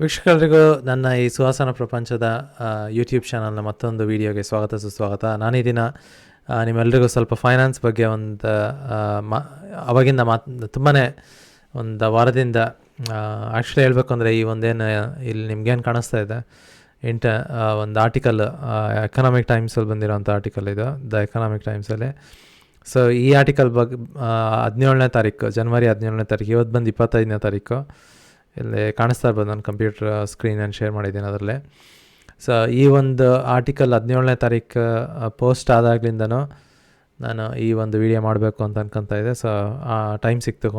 ವೀಕ್ಷಕರಿಗೂ ನನ್ನ ಈ ಸುವಾಸನ ಪ್ರಪಂಚದ ಯೂಟ್ಯೂಬ್ ಚಾನಲ್ನ ಮತ್ತೊಂದು ವೀಡಿಯೋಗೆ ಸ್ವಾಗತ ಸುಸ್ವಾಗತ. ನಾನು ಈ ದಿನ ನಿಮ್ಮೆಲ್ಲರಿಗೂ ಸ್ವಲ್ಪ ಫೈನಾನ್ಸ್ ಬಗ್ಗೆ ಒಂದು ಅವಾಗಿಂದ ತುಂಬಾ ಒಂದು ವಾರದಿಂದ ಆ್ಯಕ್ಚುಲಿ ಹೇಳಬೇಕು ಅಂದರೆ ಈ ಒಂದೇನು ಇಲ್ಲಿ ನಿಮ್ಗೇನು ಕಾಣಿಸ್ತಾ ಇದೆ ಒಂದು ಆರ್ಟಿಕಲ್ ಎಕನಾಮಿಕ್ ಟೈಮ್ಸಲ್ಲಿ ಬಂದಿರೋಂಥ ಆರ್ಟಿಕಲ್ ಇದು, ದ ಎಕನಾಮಿಕ್ ಟೈಮ್ಸಲ್ಲಿ. ಸೊ ಈ ಆರ್ಟಿಕಲ್ ಬಗ್ಗೆ 17ನೇ ತಾರೀಕು, ಜನವರಿ 17ನೇ ತಾರೀಕು, ಇವತ್ತು ಬಂದು 25ನೇ ತಾರೀಕು. ಇಲ್ಲಿ ಕಾಣಿಸ್ತಾ ಇರ್ಬೋದು, ನಾನು ಕಂಪ್ಯೂಟರ್ ಸ್ಕ್ರೀನನ್ನು ಶೇರ್ ಮಾಡಿದ್ದೀನಿ ಅದರಲ್ಲೇ. ಸೊ ಈ ಒಂದು ಆರ್ಟಿಕಲ್ 17ನೇ ತಾರೀಕು ಪೋಸ್ಟ್ ಆದಾಗ್ಲಿಂದನೂ ನಾನು ಈ ಒಂದು ವಿಡಿಯೋ ಮಾಡಬೇಕು ಅಂತ ಅನ್ಕೊತಾ ಇದ್ದೆ. ಸೊ ಆ ಟೈಮ್ ಸಿಕ್ತು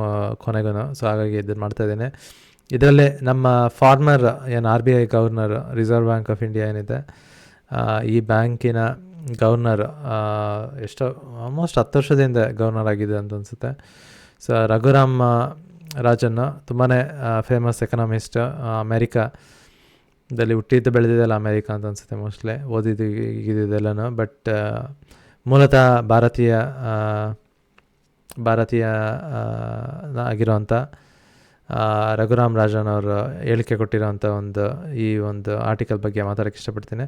ಕೊನೆಗೂ. ಸೊ ಹಾಗಾಗಿ ಇದನ್ನು ಮಾಡ್ತಾಯಿದ್ದೇನೆ. ಇದರಲ್ಲೇ ನಮ್ಮ ಫಾರ್ಮರ್ ಏನು RBI governor, reserve bank of India ಏನಿದೆ, ಈ ಬ್ಯಾಂಕಿನ ಗವರ್ನರ್ ಎಷ್ಟೋ ಆಲ್ಮೋಸ್ಟ್ 10 ವರ್ಷದಿಂದ ಗವರ್ನರ್ ಆಗಿದೆ ಅಂತ ಅನಿಸುತ್ತೆ. ಸೊ ರಘುರಾಮ್ ರಾಜನ್ ತುಂಬಾ ಫೇಮಸ್ ಎಕನಾಮಿಸ್ಟ್, ಅಮೇರಿಕಾದಲ್ಲಿ ಹುಟ್ಟಿದ್ದು ಬೆಳೆದಿದ್ದೆಲ್ಲ ಅಮೇರಿಕಾ ಅಂತ ಅನಿಸುತ್ತೆ, ಮೋಸ್ಟ್ಲಿ ಓದಿದ್ದೆಲ್ಲನೂ. ಬಟ್ ಮೂಲತಃ ಭಾರತೀಯ ಆಗಿರೋವಂಥ ರಘುರಾಮ್ ರಾಜನ್ ಅವರು ಹೇಳಿಕೆ ಕೊಟ್ಟಿರೋವಂಥ ಈ ಒಂದು ಆರ್ಟಿಕಲ್ ಬಗ್ಗೆ ಮಾತಾಡೋಕ್ಕೆ ಇಷ್ಟಪಡ್ತೀನಿ.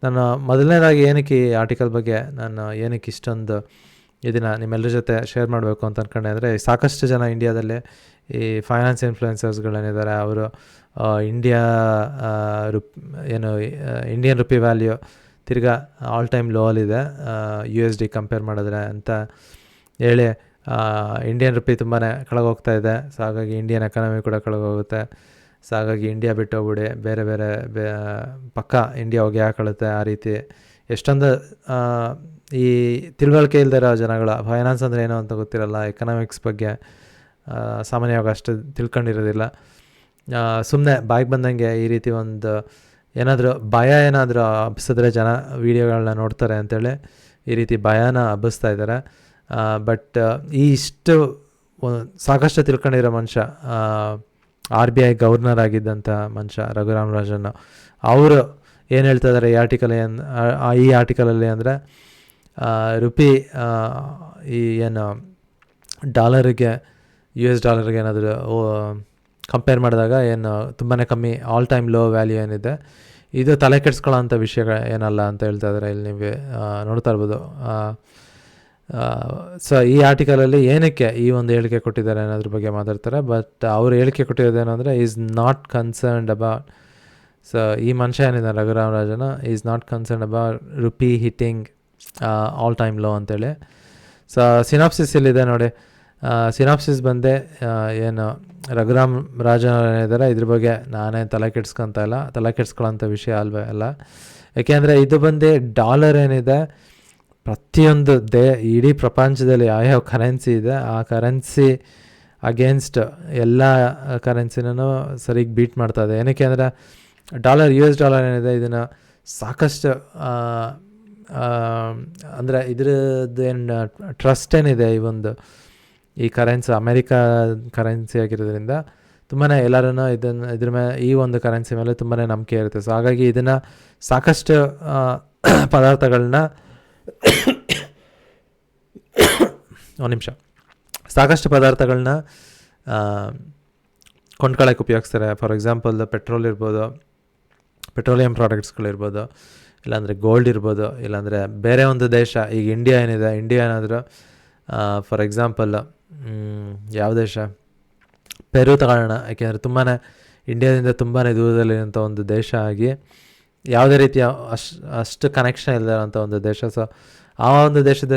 ನಾನು ಮೊದಲನೇದಾಗಿ ಏನಕ್ಕೆ ಈ ಆರ್ಟಿಕಲ್ ಬಗ್ಗೆ ನಾನು ಏನಕ್ಕೆ ಇಷ್ಟೊಂದು ಇದನ್ನು ನಿಮ್ಮೆಲ್ಲರ ಜೊತೆ ಶೇರ್ ಮಾಡಬೇಕು ಅಂತ ಅಂದ್ಕೊಂಡೆ ಅಂದರೆ, ಸಾಕಷ್ಟು ಜನ ಇಂಡಿಯಾದಲ್ಲೇ ಈ ಫೈನಾನ್ಸ್ ಇನ್ಫ್ಲುಯೆನ್ಸರ್ಸ್ಗಳೇನಿದ್ದಾರೆ ಅವರು ಇಂಡಿಯನ್ ರುಪಿ ವ್ಯಾಲ್ಯೂ ತಿರ್ಗಾ ಆಲ್ ಟೈಮ್ ಲೋ ಅಲ್ಲಿದೆ USD ಕಂಪೇರ್ ಮಾಡಿದ್ರೆ ಅಂತ ಹೇಳಿ ಇಂಡಿಯನ್ ರುಪಿ ತುಂಬಾ ಕೆಳಗೋಗ್ತಾ ಇದೆ. ಸೊ ಹಾಗಾಗಿ ಇಂಡಿಯನ್ ಎಕಾನಮಿ ಕೂಡ ಕೆಳಗೋಗುತ್ತೆ. ಸೊ ಹಾಗಾಗಿ ಇಂಡಿಯಾ ಬಿಟ್ಟೋಗ್ಬಿಡಿ, ಬೇರೆ ಪಕ್ಕ ಇಂಡಿಯಾ ಹೋಗಿ ಹಾಕೊಳ್ಳುತ್ತೆ. ಆ ರೀತಿ ಎಷ್ಟೊಂದು ಈ ತಿಳುವಳಿಕೆ ಇಲ್ದಿರೋ ಜನಗಳು, ಫೈನಾನ್ಸ್ ಅಂದರೆ ಏನೋ ಅಂತ ಗೊತ್ತಿರಲ್ಲ, ಎಕನಾಮಿಕ್ಸ್ ಬಗ್ಗೆ ಸಾಮಾನ್ಯವಾಗಿ ಅಷ್ಟು ತಿಳ್ಕೊಂಡಿರೋದಿಲ್ಲ, ಸುಮ್ಮನೆ ಬಾಯಿಗೆ ಬಂದಂಗೆ ಈ ರೀತಿ ಒಂದು ಏನಾದರೂ ಹಬ್ಬಿಸಿದ್ರೆ ಜನ ವೀಡಿಯೋಗಳನ್ನ ನೋಡ್ತಾರೆ ಅಂಥೇಳಿ ಈ ರೀತಿ ಭಯನ ಹಬ್ಬಿಸ್ತಾ ಇದ್ದಾರೆ. ಬಟ್ ಇಷ್ಟು ಸಾಕಷ್ಟು ತಿಳ್ಕೊಂಡಿರೋ ಮನುಷ್ಯ, RBI ಗವರ್ನರ್ ಆಗಿದ್ದಂಥ ಮನುಷ್ಯ ರಘುರಾಮ್ ರಾಜನ್, ಅವರು ಏನು ಹೇಳ್ತಾ ಇದ್ದಾರೆ ಈ ಆರ್ಟಿಕಲಲ್ಲಿ ಅಂದರೆ, ರುಪಿ ಈ ಏನು ಡಾಲರಿಗೆ US ಡಾಲರ್ಗೆ ಏನಾದರೂ ಕಂಪೇರ್ ಮಾಡಿದಾಗ ಏನು ತುಂಬಾ ಕಮ್ಮಿ, ಆಲ್ ಟೈಮ್ ಲೋ ವ್ಯಾಲ್ಯೂ ಏನಿದೆ, ಇದು ತಲೆ ಕೆಡಿಸ್ಕೊಳ್ಳೋಂಥ ವಿಷಯಗಳು ಏನಲ್ಲ ಅಂತ ಹೇಳ್ತಾ ಇದ್ದಾರೆ. ಇಲ್ಲಿ ನೀವು ನೋಡ್ತಾ ಇರ್ಬೋದು. ಸೊ ಈ ಆರ್ಟಿಕಲಲ್ಲಿ ಏನಕ್ಕೆ ಈ ಒಂದು ಹೇಳಿಕೆ ಕೊಟ್ಟಿದ್ದಾರೆ ಅನ್ನೋದ್ರ ಬಗ್ಗೆ ಮಾತಾಡ್ತಾರೆ. ಬಟ್ ಅವರು ಹೇಳಿಕೆ ಕೊಟ್ಟಿರೋದೇನು ಅಂದರೆ, is not concerned about, so ಈ ಮನುಷ್ಯ ಏನಿದೆ Raghuram Rajan is not concerned about rupee hitting all time low ಅಂತೇಳಿ. ಸೊ ಸಿನಾಪ್ಸಿಸ್ ಇಲ್ಲಿದೆ ನೋಡಿ. ಸಿನಾಪ್ಸಿಸ್ ಬಂದೆ ಏನು ರಘುರಾಮ್ ರಾಜನ್ ಏನಿದ್ದಾರೆ ಇದ್ರ ಬಗ್ಗೆ ನಾನೇ ತಲೆ ಕೆಡಿಸ್ಕೊಳ್ಳೋಂಥ ವಿಷಯ ಅಲ್ಲ. ಯಾಕೆಂದರೆ ಇದು ಬಂದು ಡಾಲರ್ ಏನಿದೆ, ಪ್ರತಿಯೊಂದು ಇಡೀ ಪ್ರಪಂಚದಲ್ಲಿ ಯಾವ್ಯಾವ ಕರೆನ್ಸಿ ಇದೆ ಆ ಕರೆನ್ಸಿ ಅಗೇನ್ಸ್ಟ್ ಎಲ್ಲ ಕರೆನ್ಸಿನೂ ಸರಿಗೆ ಬೀಟ್ ಮಾಡ್ತಾಯಿದೆ. ಏನಕ್ಕೆ ಅಂದರೆ US ಡಾಲರ್ ಏನಿದೆ ಇದನ್ನು ಸಾಕಷ್ಟು ಅಂದರೆ ಇದ್ರದ್ದು ಏನು ಟ್ರಸ್ಟ್ ಏನಿದೆ ಈ ಕರೆನ್ಸಿ ಅಮೇರಿಕಾ ಕರೆನ್ಸಿ ಆಗಿರೋದ್ರಿಂದ ತುಂಬಾ ಎಲ್ಲರೂ ಇದ್ರ ಮೇಲೆ, ಈ ಒಂದು ಕರೆನ್ಸಿ ಮೇಲೆ ತುಂಬಾ ನಂಬಿಕೆ ಇರುತ್ತೆ. ಸೊ ಹಾಗಾಗಿ ಇದನ್ನು ಸಾಕಷ್ಟು ಪದಾರ್ಥಗಳನ್ನ ಕೊಂಡ್ಕೊಳ್ಳೋಕೆ ಉಪಯೋಗಿಸ್ತಾರೆ. ಫಾರ್ ಎಕ್ಸಾಂಪಲ್ ಪೆಟ್ರೋಲ್ ಇರ್ಬೋದು, ಪೆಟ್ರೋಲಿಯಂ ಪ್ರಾಡಕ್ಟ್ಸ್ಗಳಿರ್ಬೋದು, ಇಲ್ಲಾಂದರೆ ಗೋಲ್ಡ್ ಇರ್ಬೋದು, ಇಲ್ಲಾಂದರೆ ಬೇರೆ ಒಂದು ದೇಶ, ಈಗ ಇಂಡಿಯಾ ಏನಿದೆ, ಇಂಡಿಯಾ ಏನಾದರೂ ಫಾರ್ ಎಕ್ಸಾಂಪಲ್ ಯಾವ ದೇಶ, ಪೆರು ತಗೊಳ್ಳೋಣ. ಯಾಕೆಂದರೆ ಇಂಡಿಯಾದಿಂದ ತುಂಬಾ ದೂರದಲ್ಲಿರೋಂಥ ಒಂದು ದೇಶ ಆಗಿ ಯಾವುದೇ ರೀತಿಯ ಅಷ್ಟು ಕನೆಕ್ಷನ್ ಇಲ್ಲದಂಥ ಒಂದು ದೇಶ. ಸೊ ಆ ಒಂದು ದೇಶದ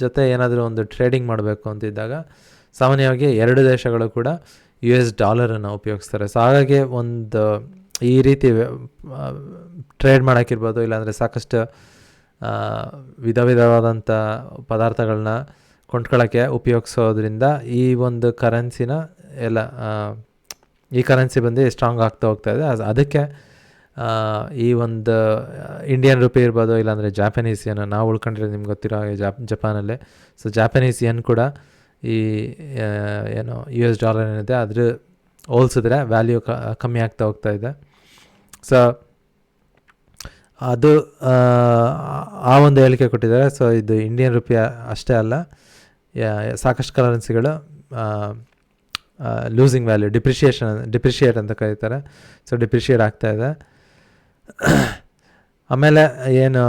ಜೊತೆ ಏನಾದರೂ ಒಂದು ಟ್ರೇಡಿಂಗ್ ಮಾಡಬೇಕು ಅಂತಿದ್ದಾಗ ಸಾಮಾನ್ಯವಾಗಿ ಎರಡು ದೇಶಗಳು ಕೂಡ US ಡಾಲರನ್ನು ಉಪಯೋಗಿಸ್ತಾರೆ. ಸೊ ಹಾಗಾಗಿ ಈ ರೀತಿ ಟ್ರೇಡ್ ಮಾಡೋಕ್ಕಿರ್ಬೋದು, ಇಲ್ಲಾಂದರೆ ಸಾಕಷ್ಟು ವಿಧವಾದಂಥ ಪದಾರ್ಥಗಳನ್ನ ಕೊಂಡ್ಕೊಳ್ಳೋಕ್ಕೆ ಉಪಯೋಗಿಸೋದ್ರಿಂದ ಈ ಒಂದು ಕರೆನ್ಸಿನ ಈ ಕರೆನ್ಸಿ ಬಂದು ಸ್ಟ್ರಾಂಗ್ ಆಗ್ತಾ ಹೋಗ್ತಾಯಿದೆ. ಅದಕ್ಕೆ ಈ ಒಂದು ಇಂಡಿಯನ್ ರುಪಿ ಇರ್ಬೋದು, ಇಲ್ಲಾಂದರೆ ಜಾಪನೀಸ್ ಯೆನ್, ನಾವು ಉಳ್ಕೊಂಡಿರೋದು ನಿಮ್ಗೆ ಗೊತ್ತಿರೋ ಜಪಾನಲ್ಲಿ. ಸೊ ಜಾಪನೀಸ್ ಯೆನ್ ಕೂಡ ಈ ಏನು US ಡಾಲರ್ ಏನಿದೆ ಅದ್ರ ಹೋಲಿಸಿದ್ರೆ ವ್ಯಾಲ್ಯೂ ಕಮ್ಮಿ ಆಗ್ತಾ ಹೋಗ್ತಾಯಿದೆ. ಸೊ ಅದು ಆ ಒಂದು ಹೇಳಿಕೆ ಕೊಟ್ಟಿದ್ದಾರೆ. ಸೊ ಇದು ಇಂಡಿಯನ್ ರುಪಿ ಅಷ್ಟೇ ಅಲ್ಲ, ಸಾಕಷ್ಟು ಕರೆನ್ಸಿಗಳು ಲೂಸಿಂಗ್ ವ್ಯಾಲ್ಯೂ, ಡಿಪ್ರಿಷಿಯೇಟ್ ಅಂತ ಕರೀತಾರೆ. ಸೊ ಡಿಪ್ರಿಷಿಯೇಟ್ ಆಗ್ತಾಯಿದೆ. ಆಮೇಲೆ ಏನು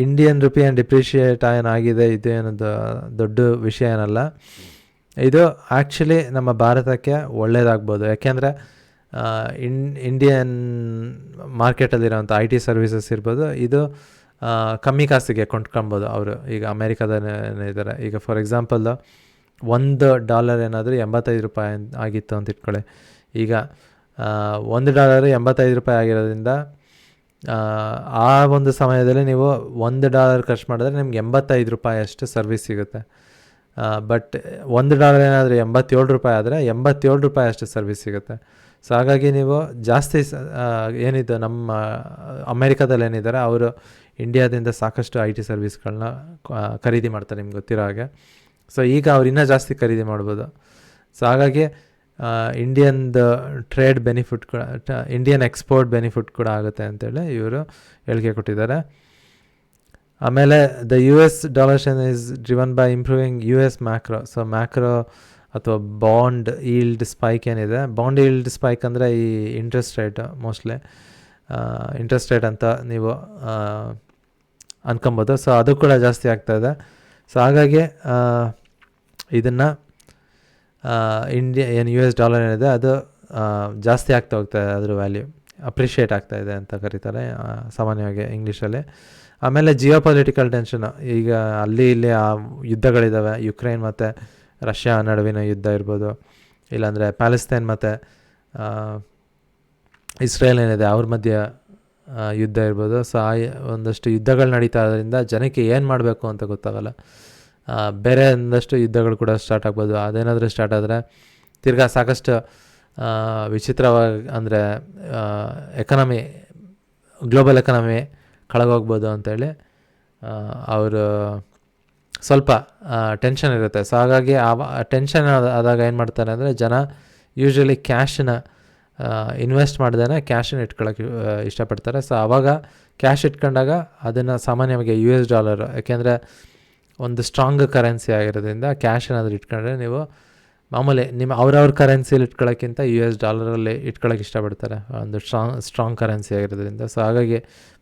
ಇಂಡಿಯನ್ ರುಪಿ ಏನು ಡಿಪ್ರಿಷಿಯೇಟ್ ಏನಾಗಿದೆ, ಇದೇನದು ದೊಡ್ಡ ವಿಷಯ ಏನಲ್ಲ. ಇದು ಆ್ಯಕ್ಚುಲಿ ನಮ್ಮ ಭಾರತಕ್ಕೆ ಒಳ್ಳೆಯದಾಗ್ಬೋದು. ಯಾಕೆಂದರೆ ಇಂಡಿಯನ್ ಮಾರ್ಕೆಟಲ್ಲಿರೋಂಥ IT ಸರ್ವಿಸಸ್ ಇರ್ಬೋದು, ಇದು ಕಮ್ಮಿ ಕಾಸಿಗೆ ಕೊಂಡ್ಕೊಬೋದು ಅವರು. ಈಗ ಅಮೇರಿಕಾದಲ್ಲೇ ಇದ್ದಾರೆ. ಈಗ ಫಾರ್ ಎಕ್ಸಾಂಪಲ್ $1 ಏನಾದರೂ $85 ಆಗಿತ್ತು ಅಂತ ಇಟ್ಕೊಳ್ಳಿ. ಈಗ $1 $85 ಆಗಿರೋದ್ರಿಂದ ಆ ಒಂದು ಸಮಯದಲ್ಲಿ ನೀವು $1 ಖರ್ಚು ಮಾಡಿದ್ರೆ ನಿಮ್ಗೆ $85 ಅಷ್ಟು ಸರ್ವಿಸ್ ಸಿಗುತ್ತೆ. ಬಟ್ $1 ಏನಾದರೂ $87 ಆದರೆ $87 ಅಷ್ಟು ಸರ್ವಿಸ್ ಸಿಗುತ್ತೆ. ಸೊ ಹಾಗಾಗಿ ನೀವು ಜಾಸ್ತಿ ಏನಿದೆ ನಮ್ಮ ಅಮೇರಿಕಾದಲ್ಲಿ ಏನಿದ್ದಾರೆ, ಅವರು ಇಂಡಿಯಾದಿಂದ ಸಾಕಷ್ಟು IT ಸರ್ವಿಸ್ಗಳನ್ನ ಖರೀದಿ ಮಾಡ್ತಾರೆ, ನಿಮ್ಗೆ ಗೊತ್ತಿರೋ ಹಾಗೆ. ಸೊ ಈಗ ಅವ್ರು ಇನ್ನೂ ಜಾಸ್ತಿ ಖರೀದಿ ಮಾಡ್ಬೋದು. ಸೊ ಹಾಗಾಗಿ ಇಂಡಿಯನ್ದು ಟ್ರೇಡ್ ಬೆನಿಫಿಟ್ ಕೂಡ, ಇಂಡಿಯನ್ ಎಕ್ಸ್ಪೋರ್ಟ್ ಬೆನಿಫಿಟ್ ಕೂಡ ಆಗುತ್ತೆ ಅಂತೇಳಿ ಇವರು ಹೇಳಿಕೆ ಕೊಟ್ಟಿದ್ದಾರೆ. ಆಮೇಲೆ the US dollar share is driven by improving US macro. So macro ಅಥವಾ ಬಾಂಡ್ ಈಲ್ಡ್ ಸ್ಪೈಕ್ ಏನಿದೆ, ಬಾಂಡ್ ಈಲ್ಡ್ ಸ್ಪೈಕ್ ಅಂದರೆ ಈ interest rate, mostly interest rate ಅಂತ ನೀವು ಅನ್ಕೊಬೋದು. ಸೊ ಅದು ಕೂಡ ಜಾಸ್ತಿ ಆಗ್ತಾಯಿದೆ. ಸೊ ಹಾಗಾಗಿ ಇದನ್ನು ಏನು US ಡಾಲರ್ ಏನಿದೆ ಅದು ಜಾಸ್ತಿ ಆಗ್ತಾ ಹೋಗ್ತಾಯಿದೆ, ಅದ್ರ ವ್ಯಾಲ್ಯೂ ಅಪ್ರಿಷಿಯೇಟ್ ಆಗ್ತಾಯಿದೆ ಅಂತ ಕರೀತಾರೆ ಸಾಮಾನ್ಯವಾಗಿ ಇಂಗ್ಲೀಷಲ್ಲಿ. ಆಮೇಲೆ ಜಿಯೋಪೊಲಿಟಿಕಲ್ ಟೆನ್ಷನು, ಈಗ ಅಲ್ಲಿ ಇಲ್ಲಿ ಆ ಯುದ್ಧಗಳಿದ್ದಾವೆ, ಯುಕ್ರೇನ್ ಮತ್ತು ರಷ್ಯಾ ನಡುವಿನ ಯುದ್ಧ ಇರ್ಬೋದು, ಇಲ್ಲಾಂದರೆ ಪ್ಯಾಲೆಸ್ತೈನ್ ಮತ್ತು ಇಸ್ರೇಲ್ ಏನಿದೆ ಅವ್ರ ಮಧ್ಯೆ ಯುದ್ಧ ಇರ್ಬೋದು. ಸೊ ಆ ಒಂದಷ್ಟು ಯುದ್ಧಗಳು ನಡೀತಾ ಇರೋದ್ರಿಂದ ಜನಕ್ಕೆ ಏನು ಮಾಡಬೇಕು ಅಂತ ಗೊತ್ತಾಗಲ್ಲ. ಬೇರೆ ಒಂದಷ್ಟು ಯುದ್ಧಗಳು ಕೂಡ ಸ್ಟಾರ್ಟ್ ಆಗ್ಬೋದು. ಅದೇನಾದರೂ ಸ್ಟಾರ್ಟ್ ಆದರೆ ತಿರ್ಗಾ ಸಾಕಷ್ಟು ವಿಚಿತ್ರವಾಗಿ, ಅಂದರೆ ಎಕನಾಮಿ, ಗ್ಲೋಬಲ್ ಎಕನಾಮಿ ಕಳೆಗೋಗ್ಬೋದು ಅಂತೇಳಿ ಅವರು ಸ್ವಲ್ಪ ಟೆನ್ಷನ್ ಇರುತ್ತೆ. ಸೊ ಹಾಗಾಗಿ ಟೆನ್ಷನ್ ಆದಾಗ ಏನು ಮಾಡ್ತಾರೆ ಅಂದರೆ, ಜನ ಯೂಶ್ವಲಿ ಕ್ಯಾಶನ್ನ ಇನ್ವೆಸ್ಟ್ ಮಾಡ್ದೇ ಕ್ಯಾಶನ್ನು ಇಟ್ಕೊಳ್ಳೋಕ್ಕೆ ಇಷ್ಟಪಡ್ತಾರೆ. ಸೊ ಆವಾಗ ಕ್ಯಾಶ್ ಇಟ್ಕೊಂಡಾಗ ಅದನ್ನು ಸಾಮಾನ್ಯವಾಗಿ US ಡಾಲರ್, ಯಾಕೆಂದರೆ ಒಂದು ಸ್ಟ್ರಾಂಗ್ ಕರೆನ್ಸಿ ಆಗಿರೋದ್ರಿಂದ ಕ್ಯಾಶ್ ಏನಾದರೂ ಇಟ್ಕೊಂಡ್ರೆ ನೀವು ಮಾಮೂಲಿ ನಿಮ್ಮ ಅವ್ರವ್ರ ಕರೆನ್ಸಿಲಿ ಇಟ್ಕೊಳ್ಳೋಕ್ಕಿಂತ US ಡಾಲರಲ್ಲಿ ಇಟ್ಕೊಳ್ಳೋಕೆ ಇಷ್ಟಪಡ್ತಾರೆ, ಒಂದು ಸ್ಟ್ರಾಂಗ್ ಕರೆನ್ಸಿ ಆಗಿರೋದ್ರಿಂದ. ಸೊ ಹಾಗಾಗಿ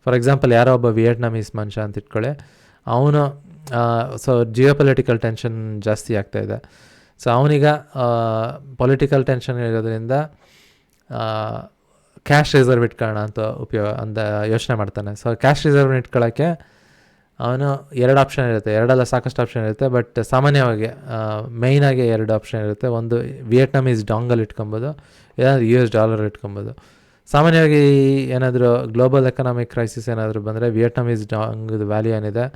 ಫಾರ್ ಎಕ್ಸಾಂಪಲ್ ಯಾರೋ ಒಬ್ಬ ವಿಯೆಟ್ನಾಮೀಸ್ ಮನುಷ್ಯ ಅಂತ ಇಟ್ಕೊಳ್ಳಿ, ಅವನು ಸೊ ಜಿಯೋಪೊಲಿಟಿಕಲ್ ಟೆನ್ಷನ್ ಜಾಸ್ತಿ ಆಗ್ತಾಯಿದೆ. ಸೊ ಅವನೀಗ ಪೊಲಿಟಿಕಲ್ ಟೆನ್ಷನ್ ಇರೋದ್ರಿಂದ ಕ್ಯಾಶ್ ರಿಸರ್ವ್ ಇಟ್ಕೊಳ್ಳೋಣ ಅಂತ ಯೋಚನೆ ಮಾಡ್ತಾನೆ. ಸೊ ಕ್ಯಾಶ್ ರಿಸರ್ವ್ನ ಇಟ್ಕೊಳ್ಳೋಕ್ಕೆ ಅವನು 2 ಆಪ್ಷನ್ ಇರುತ್ತೆ, 2 ಅಲ್ಲ ಸಾಕಷ್ಟು ಆಪ್ಷನ್ ಇರುತ್ತೆ. ಬಟ್ ಸಾಮಾನ್ಯವಾಗಿ ಮೇಯ್ನಾಗಿ 2 ಆಪ್ಷನ್ ಇರುತ್ತೆ. ಒಂದು ವಿಯೆಟ್ನಾಮೀಸ್ ಡಾಂಗಲ್ಲಿ ಇಟ್ಕೊಬೋದು, ಏನಾದರೂ US ಡಾಲರ್ ಇಟ್ಕೊಬೋದು. ಸಾಮಾನ್ಯವಾಗಿ ಏನಾದರೂ ಗ್ಲೋಬಲ್ ಎಕನಾಮಿಕ್ ಕ್ರೈಸಿಸ್ ಏನಾದರೂ ಬಂದರೆ ವಿಯೆಟ್ನಾಮೀಸ್ ಡಾಂಗದ ವ್ಯಾಲ್ಯೂ ಏನಿದೆ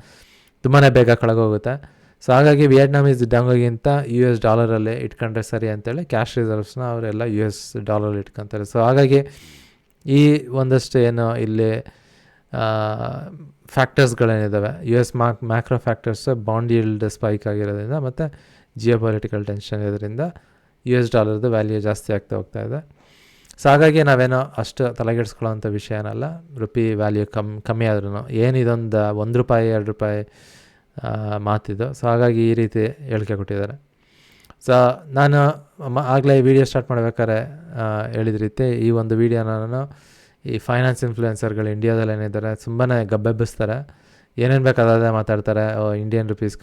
ತುಂಬಾ ಬೇಗ ಕಳೆಗೋಗುತ್ತೆ. ಸೊ ಹಾಗಾಗಿ ವಿಯೆಟ್ನಾಮೀಸ್ ಡಾಂಗಿಗಿಂತ US ಡಾಲರಲ್ಲಿ ಇಟ್ಕೊಂಡ್ರೆ ಸರಿ ಅಂತೇಳಿ ಕ್ಯಾಶ್ ರಿಸರ್ವ್ಸ್ನ ಅವರೆಲ್ಲ US ಡಾಲರಲ್ಲಿ ಇಟ್ಕೊತಾರೆ. ಸೊ ಹಾಗಾಗಿ ಈ ಒಂದಷ್ಟು ಏನು ಇಲ್ಲಿ ಫ್ಯಾಕ್ಟರ್ಸ್ಗಳೇನಿದ್ದಾವೆ, US macro factors, bond yield spike ಆಗಿರೋದ್ರಿಂದ ಮತ್ತು ಜಿಯೋಪೊಲಿಟಿಕಲ್ ಟೆನ್ಷನ್ ಇರೋದ್ರಿಂದ US ಡಾಲರ್ದು ವ್ಯಾಲ್ಯೂ ಜಾಸ್ತಿ ಆಗ್ತಾ ಹೋಗ್ತಾ ಇದೆ. ಸೊ ಹಾಗಾಗಿ ನಾವೇನೋ ಅಷ್ಟು ತಲೆಗೆಡಿಸ್ಕೊಳ್ಳೋಂಥ ವಿಷಯ ಏನಲ್ಲ. ರುಪಿ ವ್ಯಾಲ್ಯೂ ಕಮ್ಮಿ ಆದ್ರೂ ಏನಿದೊಂದು $1 $2 ಮಾತಿದ್ದು. ಸೊ ಹಾಗಾಗಿ ಈ ರೀತಿ ಹೇಳಿಕೆ ಕೊಟ್ಟಿದ್ದಾರೆ. ಸೊ ನಾನು ಆಗಲೇ ಈ ವಿಡಿಯೋ ಸ್ಟಾರ್ಟ್ ಮಾಡ್ಬೇಕಾದ್ರೆ ಹೇಳಿದ ರೀತಿ ಈ ಒಂದು ವಿಡಿಯೋನ ನಾನು ಈ ಫೈನಾನ್ಸ್ ಇನ್ಫ್ಲೂಯೆನ್ಸರ್ಗಳು ಇಂಡಿಯಾದಲ್ಲಿ ಏನಿದ್ದಾರೆ ತುಂಬಾ ಗಬ್ಬೆಬ್ಬಿಸ್ತಾರೆ, ಏನೇನು ಬೇಕಾದ್ರೆ ಮಾತಾಡ್ತಾರೆ. ಇಂಡಿಯನ್ ರುಪೀಸ್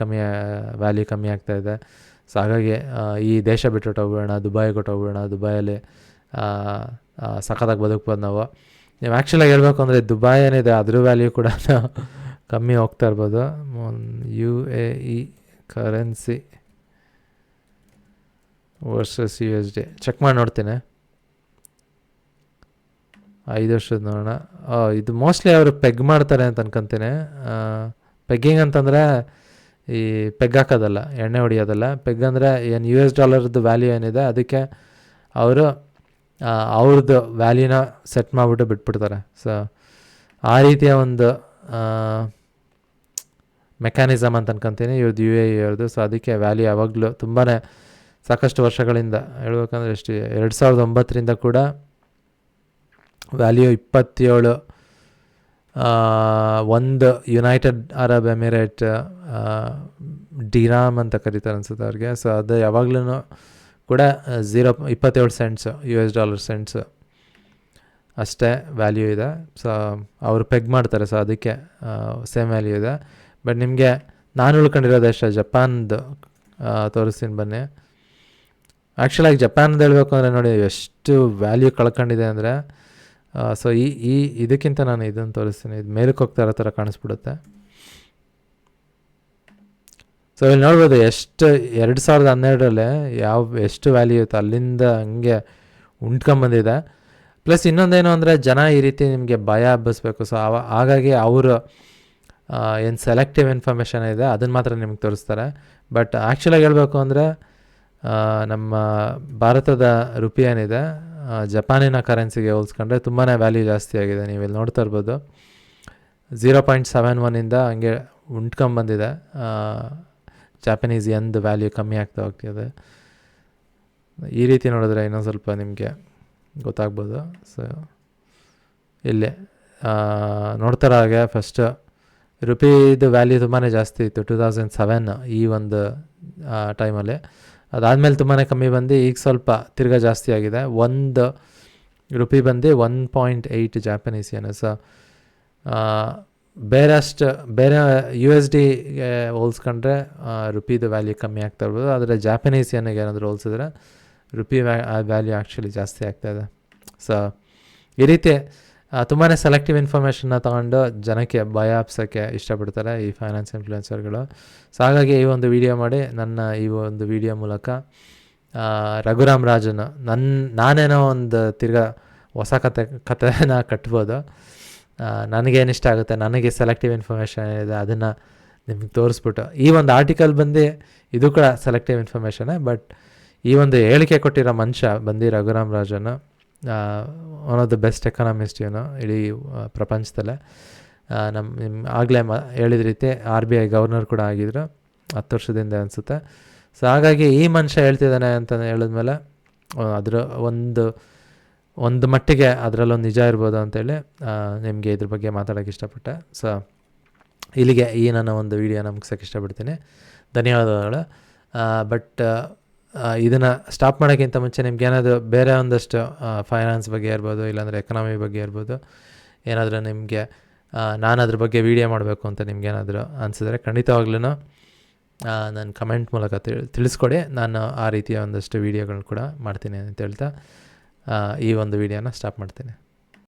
ವ್ಯಾಲ್ಯೂ ಕಮ್ಮಿ ಆಗ್ತಾಯಿದೆ, ಸೊ ಹಾಗಾಗಿ ಈ ದೇಶ ಬಿಟ್ಟು ಹೋಗ್ಬಿಡೋಣ, ದುಬೈಗೆ ಹೊಟ್ಟೋಗ್ಬಿಡೋಣ, ದುಬೈಯಲ್ಲಿ ಸಖತ್ತಾಗಿ ಬದುಕ್ಬೋದು ನಾವು ಆ್ಯಕ್ಚುಲಾಗಿ ಹೇಳ್ಬೇಕು ಅಂದರೆ ದುಬೈ ಏನಿದೆ ಅದ್ರ ವ್ಯಾಲ್ಯೂ ಕೂಡ ಕಮ್ಮಿ ಹೋಗ್ತಾ ಇರ್ಬೋದು. UAE currency versus USD check ಮಾಡಿ ನೋಡ್ತೀನಿ, 5 ವರ್ಷದ ನೋಡೋಣ. ಇದು ಮೋಸ್ಟ್ಲಿ ಅವರು ಪೆಗ್ ಮಾಡ್ತಾರೆ ಅಂತ ಅನ್ಕೊತೀನಿ. ಪೆಗ್ಗಿಂಗ್ ಅಂತಂದರೆ ಈ ಪೆಗ್ ಹಾಕೋದಲ್ಲ, ಎಣ್ಣೆ ಹೊಡಿಯೋದಲ್ಲ. ಪೆಗ್ ಅಂದರೆ ಏನು US ಡಾಲರ್ದು ವ್ಯಾಲ್ಯೂ ಏನಿದೆ ಅದಕ್ಕೆ ಅವರು ಅವ್ರದ್ದು ವ್ಯಾಲ್ಯೂನ ಸೆಟ್ ಮಾಡಿಬಿಟ್ಟು ಬಿಟ್ಬಿಡ್ತಾರೆ. ಸೊ ಆ ರೀತಿಯ ಒಂದು ಮೆಕ್ಯಾನಿಸಮ್ ಅಂತ ಅನ್ಕೊತೀನಿ ಇವ್ರದ್ದು UAE ಅವ್ರದ್ದು. ಸೊ ಅದಕ್ಕೆ ವ್ಯಾಲ್ಯೂ ಯಾವಾಗಲೂ ತುಂಬಾ ಸಾಕಷ್ಟು ವರ್ಷಗಳಿಂದ ಹೇಳ್ಬೇಕಂದ್ರೆ ಎಷ್ಟು 2009ರಿಂದ ಕೂಡ ವ್ಯಾಲ್ಯೂ 27, ಒಂದು ಯುನೈಟೆಡ್ ಅರಬ್ ಎಮಿರೇಟ್ ಡಿರಾಮ್ ಅಂತ ಕರೀತಾರೆ ಅನ್ಸುತ್ತೆ ಅವ್ರಿಗೆ. ಸೊ ಅದು ಯಾವಾಗ್ಲೂ ಕೂಡ 0.27 ಸೆಂಟ್ಸು $US ಅಷ್ಟೇ ವ್ಯಾಲ್ಯೂ ಇದೆ. ಸೊ ಅವರು ಪೆಗ್ ಮಾಡ್ತಾರೆ, ಸೊ ಅದಕ್ಕೆ ಸೇಮ್ ವ್ಯಾಲ್ಯೂ ಇದೆ. ಬಟ್ ನಿಮಗೆ ನಾನು ಉಳ್ಕೊಂಡಿರೋದು ಅಷ್ಟೇ ಜಪಾನ್ದು ತೋರಿಸ್ತೀನಿ ಬನ್ನಿ. ಆ್ಯಕ್ಚುಲಾಗಿ ಜಪಾನ್ದು ಹೇಳಬೇಕು ಅಂದರೆ ನೋಡಿ ಎಷ್ಟು ವ್ಯಾಲ್ಯೂ ಕಳ್ಕೊಂಡಿದೆ ಅಂದರೆ, ಸೊ ಇದಕ್ಕಿಂತ ನಾನು ಇದನ್ನು ತೋರಿಸ್ತೀನಿ. ಇದು ಮೇಲಕ್ಕೆ ಹೋಗ್ತಾ ಇರೋ ಥರ ಕಾಣಿಸ್ಬಿಡುತ್ತೆ. ಸೊ ಇಲ್ಲಿ ನೋಡ್ಬೋದು ಎಷ್ಟು 2012 ಎಷ್ಟು ವ್ಯಾಲ್ಯೂ ಇತ್ತು, ಅಲ್ಲಿಂದ ಹಂಗೆ ಉಂಟ್ಕೊಂಬಂದಿದೆ. ಪ್ಲಸ್ ಇನ್ನೊಂದೇನು ಅಂದರೆ ಜನ ಈ ರೀತಿ ನಿಮಗೆ ಭಯ ಹಬ್ಬಿಸ್ಬೇಕು. ಸೊ ಹಾಗಾಗಿ ಅವರು ಏನು ಸೆಲೆಕ್ಟಿವ್ ಇನ್ಫಾರ್ಮೇಷನ್ ಇದೆ ಅದನ್ನು ಮಾತ್ರ ನಿಮ್ಗೆ ತೋರಿಸ್ತಾರೆ. ಬಟ್ ಆ್ಯಕ್ಚುಲಾಗಿ ಹೇಳಬೇಕು ಅಂದರೆ ನಮ್ಮ ಭಾರತದ ರುಪಿ ಏನಿದೆ ಜಪಾನಿನ ಕರೆನ್ಸಿಗೆ ಹೋಲಿಸ್ಕೊಂಡ್ರೆ ತುಂಬಾ ವ್ಯಾಲ್ಯೂ ಜಾಸ್ತಿ ಆಗಿದೆ. ನೀವು ಇಲ್ಲಿ ನೋಡ್ತಾ ಇರ್ಬೋದು 0.71ಇಂದ ಹಂಗೆ ಉಂಟ್ಕೊಂಬಂದಿದೆ. ಜಾಪನೀಸ್ ಎಂದ ವ್ಯಾಲ್ಯೂ ಕಮ್ಮಿ ಆಗ್ತಾ ಹೋಗ್ತಿದೆ. ಈ ರೀತಿ ನೋಡಿದ್ರೆ ಇನ್ನೊಂದು ಸ್ವಲ್ಪ ನಿಮಗೆ ಗೊತ್ತಾಗ್ಬೋದು. ಸೊ ಇಲ್ಲಿ ನೋಡ್ತಾರ ಹಾಗೆ ಫಸ್ಟ್ ರುಪೀದು ವ್ಯಾಲ್ಯೂ ತುಂಬಾ ಜಾಸ್ತಿ ಇತ್ತು 2007 ಈ ಒಂದು ಟೈಮಲ್ಲಿ. ಅದಾದಮೇಲೆ ತುಂಬಾ ಕಮ್ಮಿ ಬಂದು ಈಗ ಸ್ವಲ್ಪ ತಿರ್ಗಾ ಜಾಸ್ತಿ ಆಗಿದೆ. 1 ರುಪಿ ಬಂದು 1.8 ಜಾಪನೀಸ್ ಯೆನ್. ಸೊ ಬೇರೆ USDಗೆ ಹೋಲಿಸ್ಕೊಂಡ್ರೆ ರುಪೀದು ವ್ಯಾಲ್ಯೂ ಕಮ್ಮಿ ಆಗ್ತಾ ಇರ್ಬೋದು. ಆದರೆ ಜಾಪನೀಸ್ ಯೆನ್ಗೆ ಏನಾದರೂ ಹೋಲಿಸಿದ್ರೆ ರುಪಿ ವ್ಯಾಲ್ಯೂ ಆ್ಯಕ್ಚುಲಿ ಜಾಸ್ತಿ ಆಗ್ತಾಯಿದೆ. ಸೊ ಈ ರೀತಿ ತುಂಬಾ ಸೆಲೆಕ್ಟಿವ್ ಇನ್ಫಾರ್ಮೇಷನ್ನ ತೊಗೊಂಡು ಜನಕ್ಕೆ ಭಯ ಹಬ್ಸೋಕ್ಕೆ ಇಷ್ಟಪಡ್ತಾರೆ ಈ ಫೈನಾನ್ಸ್ ಇನ್ಫ್ಲುಯೆನ್ಸರ್ಗಳು. ಸೊ ಹಾಗಾಗಿ ಈ ಒಂದು ವಿಡಿಯೋ ಮಾಡಿ ನನ್ನ ಈ ಒಂದು ವಿಡಿಯೋ ಮೂಲಕ ರಘುರಾಮ್ ರಾಜನ್ ನಾನೇನೋ ಒಂದು ತಿರ್ಗಾ ಹೊಸ ಕಥೆನ ಕಟ್ಬೋದು. ನನಗೇನು ಇಷ್ಟ ಆಗುತ್ತೆ, ನನಗೆ ಸೆಲೆಕ್ಟಿವ್ ಇನ್ಫಾರ್ಮೇಷನ್ ಏನಿದೆ ಅದನ್ನು ನಿಮ್ಗೆ ತೋರಿಸ್ಬಿಟ್ಟು, ಈ ಒಂದು ಆರ್ಟಿಕಲ್ ಬಂದು ಇದು ಕೂಡ ಸೆಲೆಕ್ಟಿವ್ ಇನ್ಫಾರ್ಮೇಷನ್ನೇ. ಬಟ್ ಈ ಒಂದು ಹೇಳಿಕೆ ಕೊಟ್ಟಿರೋ ಮನುಷ್ಯ ಬಂದು Raghuram Rajan, one of the best economist ಇವನು ಇಡೀ ಪ್ರಪಂಚದಲ್ಲೇ. ಆಗಲೇ ಹೇಳಿದ ರೀತಿ RBI ಗವರ್ನರ್ ಕೂಡ ಆಗಿದ್ರು 10 ವರ್ಷದಿಂದ ಅನಿಸುತ್ತೆ. ಸೊ ಹಾಗಾಗಿ ಈ ಮನುಷ್ಯ ಹೇಳ್ತಿದ್ದಾನೆ ಅಂತ ಹೇಳಿದ್ಮೇಲೆ ಅದರ ಒಂದು ಮಟ್ಟಿಗೆ ಅದರಲ್ಲೊಂದು ನಿಜ ಇರ್ಬೋದು ಅಂತೇಳಿ ನಿಮಗೆ ಇದ್ರ ಬಗ್ಗೆ ಮಾತಾಡೋಕ್ಕೆ ಇಷ್ಟಪಟ್ಟೆ. ಸೊ ಇಲ್ಲಿಗೆ ಈ ನನ್ನ ಒಂದು ವಿಡಿಯೋನ ಮುಗಿಸೋಕ್ಕೆ ಇಷ್ಟಪಡ್ತೀನಿ. ಧನ್ಯವಾದಗಳು. ಬಟ್ ಇದನ್ನು ಸ್ಟಾಪ್ ಮಾಡೋಕ್ಕಿಂತ ಮುಂಚೆ ನಿಮ್ಗೆ ಏನಾದರೂ ಬೇರೆ ಒಂದಷ್ಟು ಫೈನಾನ್ಸ್ ಬಗ್ಗೆ ಇರ್ಬೋದು, ಇಲ್ಲಾಂದರೆ ಎಕನಾಮಿ ಬಗ್ಗೆ ಇರ್ಬೋದು, ಏನಾದರೂ ನಿಮಗೆ ನಾನು ಅದ್ರ ಬಗ್ಗೆ ವೀಡಿಯೋ ಮಾಡಬೇಕು ಅಂತ ನಿಮ್ಗೇನಾದರೂ ಅನಿಸಿದ್ರೆ ಖಂಡಿತವಾಗ್ಲೂ ನನ್ನ ಕಮೆಂಟ್ ಮೂಲಕ ತಿಳಿಸ್ಕೊಡಿ. ನಾನು ಆ ರೀತಿಯ ಒಂದಷ್ಟು ವೀಡಿಯೋಗಳನ್ನ ಕೂಡ ಮಾಡ್ತೀನಿ ಅಂತ ಹೇಳ್ತಾ ಈ ಒಂದು ವೀಡಿಯೋನ ಸ್ಟಾಪ್ ಮಾಡ್ತೀನಿ.